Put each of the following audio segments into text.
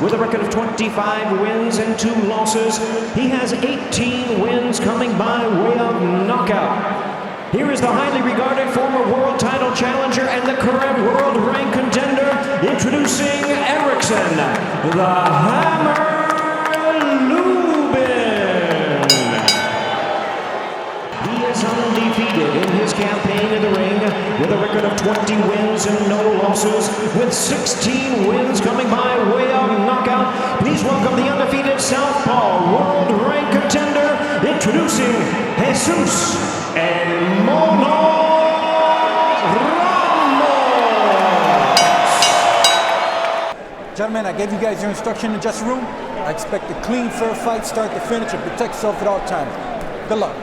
with a record of 25 wins and 2 losses. He has 18 wins coming by way of knockout. Here is the highly regarded former world title challenger and the current world rank contender, introducing Erickson, the Hammer Lubin. He is undefeated in his campaign in the ring with a record of 20 wins and no losses, with 16 wins coming by way of knockout. Please welcome the undefeated southpaw world rank contender, introducing Jesus Ramos. Gentlemen, I gave you guys your instruction in the dressing room. I expect a clean, fair fight, start to finish, and protect yourself at all times. Good luck.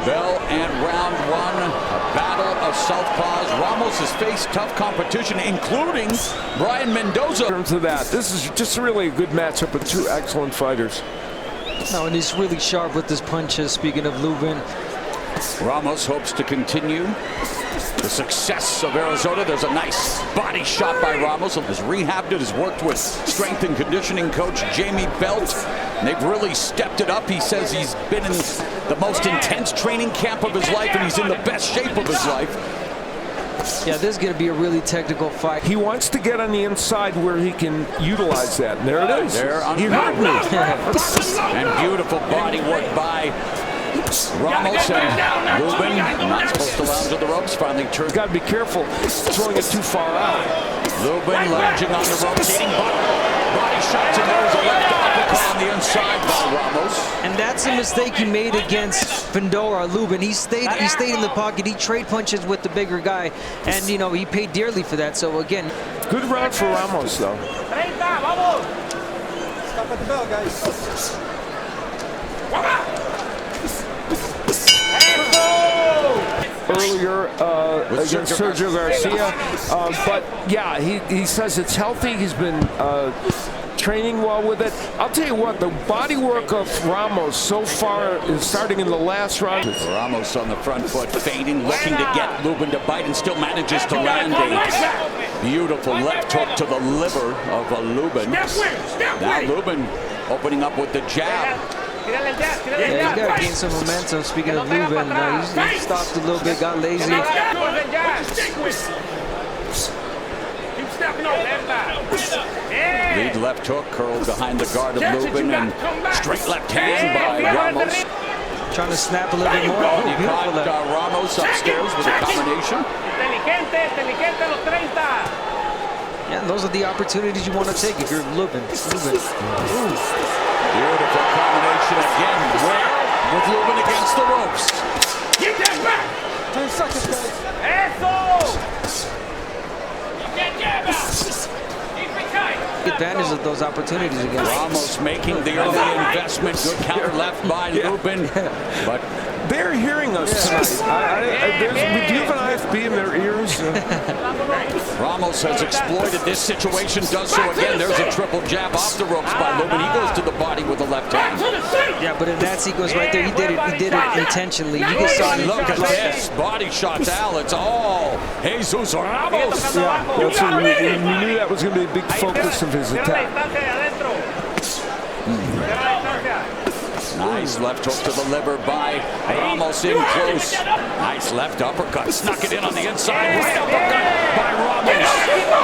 Bell and round one, a battle of southpaws. Ramos has faced tough competition, including Brian Mendoza. In terms of that, this is just really a good matchup with 2 excellent fighters. No, and he's really sharp with his punches. Speaking of Lubin, Ramos hopes to continue the success of Arizona. There's a nice body shot by Ramos. Has rehabbed it, has worked with strength and conditioning coach Jamie Belt. And they've really stepped it up. He says he's been in the most intense training camp of his life, and he's in the best shape of his life. yeah, this is going to be a really technical fight. He wants to get on the inside where he can utilize that. And there it is. He heard me. And beautiful body work by Ramos and Lubin. Not supposed to lounge on the ropes. Finally turned. Got to be careful throwing it too far out. Lubin lounging on the ropes, eating body shots, and there's a left uppercut on the inside by Ramos. And that's a mistake he made against Fendora Lubin. He stayed in the pocket. He trade punches with the bigger guy, and you know he paid dearly for that. So again, Good round for Ramos, though. Stop at the bell, guys. Earlier against Sergio Garcia, but yeah, he says it's healthy. He's been training well with it. I'll tell you what, the body work of Ramos so far is starting in the last round. Ramos on the front foot, feinting, looking to get Lubin to bite, and still manages to land a beautiful left hook to the liver of Lubin. Now Lubin opening up with the jab. yeah, he's got to gain some momentum. Speaking of Lubin, he stopped a little bit, got lazy. Lead left hook curled behind the guard of Lubin, and straight left hand by Ramos. Trying to snap a little bit more. Oh, he caught Ramos upstairs with a combination. Yeah, those are the opportunities you want to take if you're Lubin. Beautiful combination again. Well, with Lubin against the ropes. Get that back! 10 seconds, guys. Advantage of those opportunities again. Ramos making the early investment. Good counter left by Lubin. But they're hearing us tonight. Do you have an IFB in their ears? Ramos has exploited this situation, does so again. There's a triple jab off the ropes by Lubin. He goes to the body with the left hand. Yeah, but in that sequence right there, he did it intentionally. You can look at this body shot, Al. It's all Jesus Ramos. Yeah, so we knew that was going to be a big focus of his attack. Nice left hook to the liver by Ramos, in close. Nice left uppercut. Snuck it in on the inside. Right uppercut by Ramos.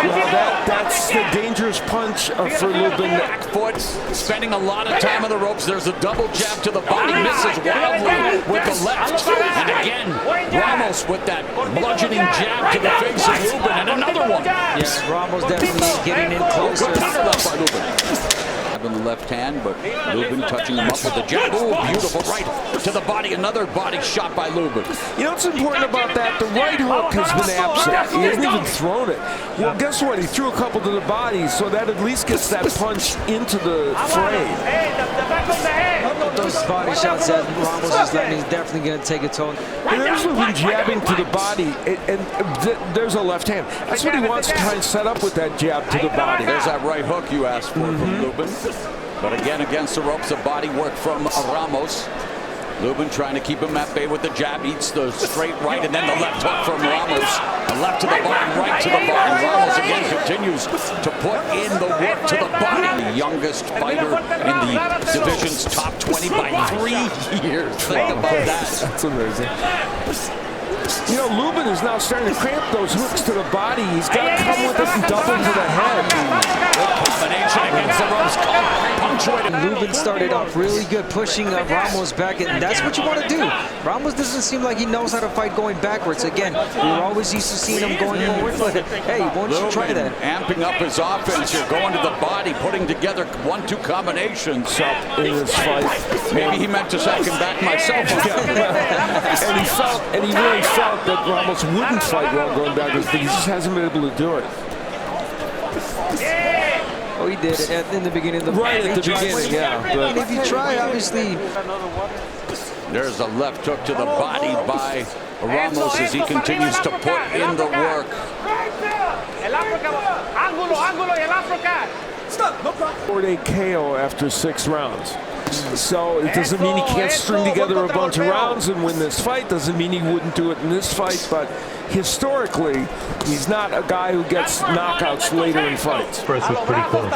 Well, that's the dangerous punch for Lubin. Back foot, spending a lot of time on the ropes. There's a double jab to the body. Misses wildly with the left. And again, Ramos with that bludgeoning jab to the face of Lubin. And another one. Yes, Ramos definitely getting in closer. Good counter left by Lubin. In the left hand, but Lubin touching him up with the jab. Ooh, beautiful right to the body. Another body shot by Lubin. You know what's important about that? The right hook has been absent. He hasn't even thrown it. Well, guess what? He threw a couple to the body, so that at least gets that punch into the frame. Those body shots that Ramos is landing is definitely going to take a toll. And there's Lubin jabbing to the body, and there's a left hand. That's what he wants to try and set up with that jab to the body. There's that right hook you asked for from Lubin. But again, against the ropes, a body work from Ramos. Lubin trying to keep him at bay with the jab, eats the straight right, and then the left hook from Ramos. A left to the body, right to the body. Ramos again continues to put in the work to the body. The youngest fighter in the division's top 20 by 3 years. Think about that. That's amazing. You know, Lubin is now starting to cramp those hooks to the body. He's got to come with it and double to the head. Combination against the ropes. Punctuated. Lubin started off really good, pushing Ramos back, and that's what you want to do. Ramos doesn't seem like he knows how to fight going backwards. Again, we were always used to seeing him going forward, but hey, why don't you try that? Amping up his offense here, going to the body, putting together 1-2 combinations. In this fight. Maybe he meant to second back myself. And he really felt that Ramos wouldn't fight well going backwards, but he just hasn't been able to do it. Oh, he did it in the beginning of the fight. Right at the beginning, yeah. And if you try, obviously. There's a left hook to the body by Ramos as he continues to put in the work. 4-day KO after 6 rounds. So it doesn't mean he can't string together a bunch of rounds and win this fight. Doesn't mean he wouldn't do it in this fight, but historically, he's not a guy who gets knockouts later in fights. First was pretty close.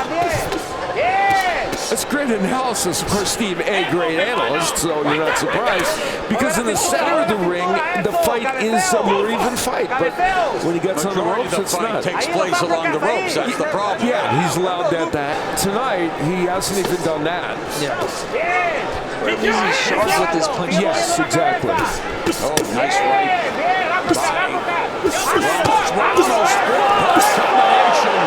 That's great analysis. Of course, Steve, a great analyst, so you're not surprised. Because in the center of the ring, the fight is a more even fight. But when he gets on the ropes, it's not. Takes place along the ropes. That's the problem. Yeah, he's allowed that. Tonight, he hasn't even done that. Yeah. He's sharp with his punches. Yes, exactly. Oh, nice right. Ramos combination.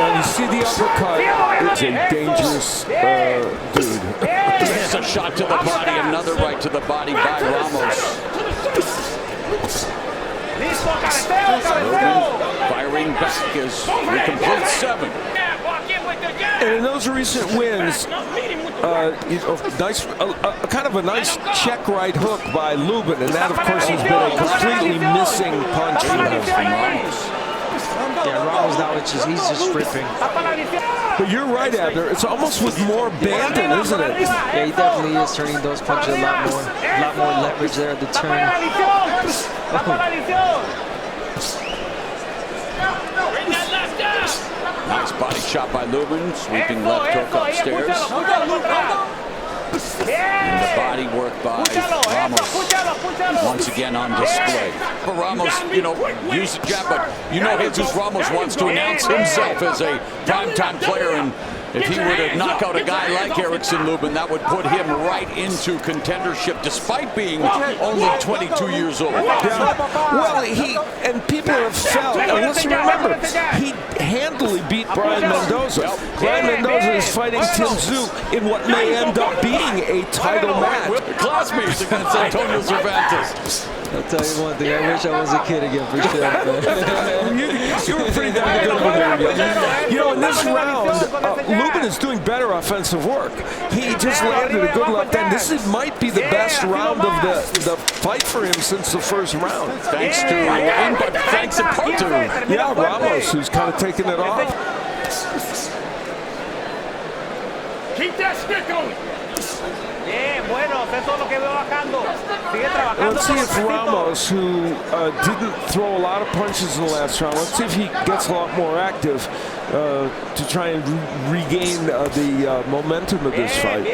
And you see the uppercut. It's a dangerous dude. There's a shot to the body, another right to the body by Ramos. Lubin firing back as we complete 7. And in those recent wins, kind of a nice check right hook by Lubin, and that, of course, has been a completely missing punch from Ramos. Yeah, Ramos now, he's just ripping. But you're right, Abner. It's almost with more abandon, isn't it? Yeah, he definitely is turning those punches a lot more leverage there at the turn. Nice body shot by Lubin, sweeping left hook upstairs. And the body work by Ramos once again on display. For Ramos, use the jab, but Jesus Ramos wants to announce himself as a primetime player, and if he were to knock out a guy like Erickson Lubin, that would put him right into contendership, despite being only 22 years old. Yeah. Well, people have felt, and let's remember, he handily beat Brian Mendoza. Brian Mendoza is fighting Tim Tszyu in what may end up being a title match. Classmates against Antonio Cervantes. I'll tell you one thing, I wish I was a kid again for sure. You were pretty damn good over there. In this round, Lubin is doing better offensive work. He just landed a good left hand. This might be the best round of the fight for him since the first round. Thanks to Lubin, but thanks in part to Ramos, who's kind of taking it off. Keep that stick going. Let's see if Ramos, who didn't throw a lot of punches in the last round, let's see if he gets a lot more active to try and regain the momentum of this fight.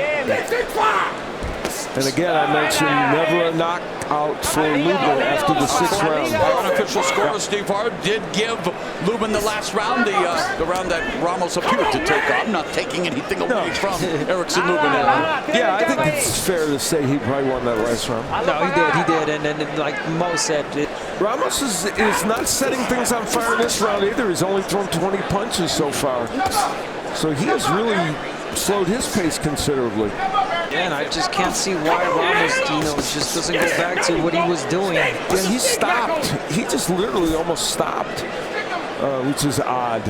And again, I mentioned never a knockout for Lubin after the 6th round. Unofficial score, Steve Hart did give Lubin the last round, the round that Ramos appeared to take on. I'm not taking anything away from Erickson Lubin. Yeah, I think it's fair to say he probably won that last round. No, he did, and then like Mo said, Ramos is not setting things on fire in this round either. He's only thrown 20 punches so far. So he has really slowed his pace considerably. And I just can't see why Ramos, just doesn't go back to what he was doing. Yeah, he stopped. He just literally almost stopped, which is odd.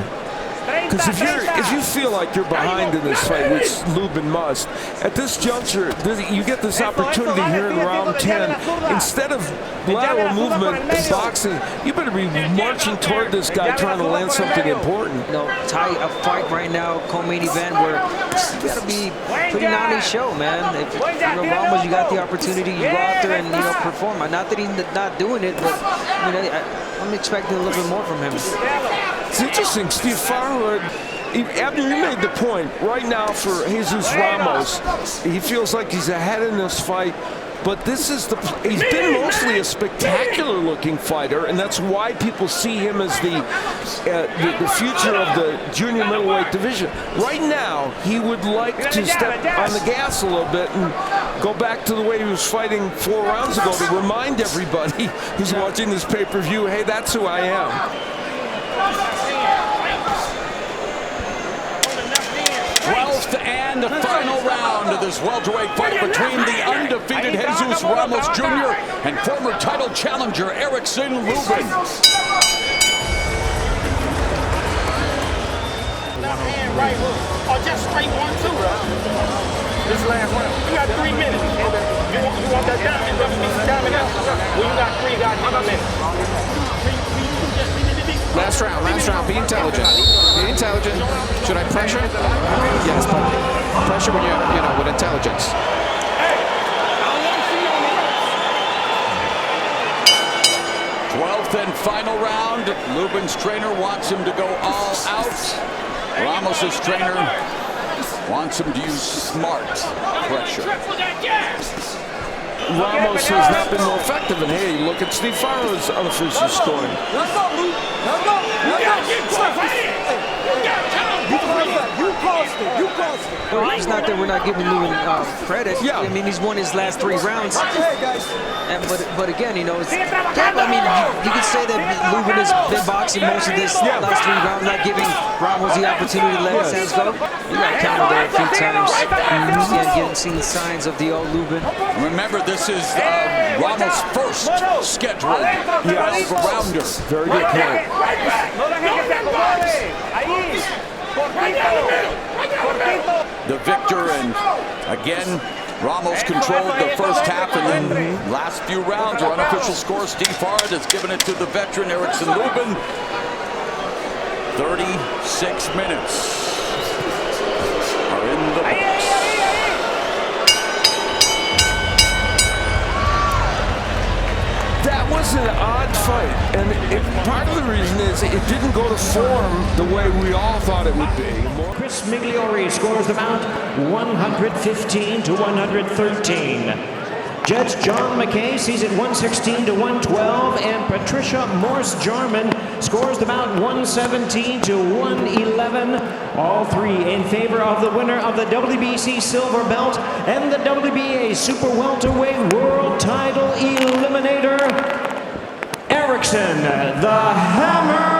Because if you feel like you're behind in this fight, which Lubin must, at this juncture, you get this opportunity here in round 10. Instead of lateral movement in boxing, you better be marching toward this guy trying to land something important. You know, tie a fight right now, co-main event, where you got to be putting on a show, man. If you know Ramos, you got the opportunity, you go out there and perform. Not that he's not doing it, but I'm expecting a little bit more from him. It's interesting, Steve Farhood. Abner, you made the point right now for Jesus Ramos. He feels like he's ahead in this fight, but this is he's been mostly a spectacular-looking fighter, and that's why people see him as the future of the junior middleweight division. Right now, he would like to step on the gas a little bit and go back to the way he was fighting 4 rounds ago to remind everybody who's watching this pay-per-view, hey, that's who I am. 12th and the final round of this welterweight fight between the undefeated Jesus Ramos Jr. and former title challenger Erickson Lubin. Right hook, or just straight 1-2. This last round. You got 3 minutes. You want that diamond out? Well, you got 3 minutes. Last round, be intelligent. Be intelligent. Should I pressure? Yes, but pressure when you're, with intelligence. Hey, I don't want to see you on the 12th and final round. Lubin's trainer wants him to go all out. Ramos's trainer wants him to use smart pressure. Ramos has not been more effective, and hey, look at Steve Farhood's unofficial scoring. Let's go, Luke. Let's go. You caused it. You caused it. It's not that we're not giving Lubin credit. Yeah. I mean, he's won his last 3 rounds. Hey, guys. But again, you could say that Lubin has been boxing most of this last 3 rounds, not giving Ramos the opportunity to let his hands go. You got counted there a few times. Again, seeing signs of the old Lubin. Remember, this is Ramos' first scheduled 12-rounder. Very good point. The victor, and again, Ramos controlled the first half, and then last few rounds are unofficial score. Steve Farhood has given it to the veteran Erickson Lubin. 36 minutes are in the books. That was an odd fight, and part of the reason is it didn't go to form the way we all thought it would be. Chris Migliori scores the bout 115 to 113. Judge John McKay sees it 116 to 112, and Patricia Morse-Jarman scores the bout 117 to 111. All 3 in favor of the winner of the WBC silver belt and the WBA super welterweight world title eliminator, Erickson the Hammer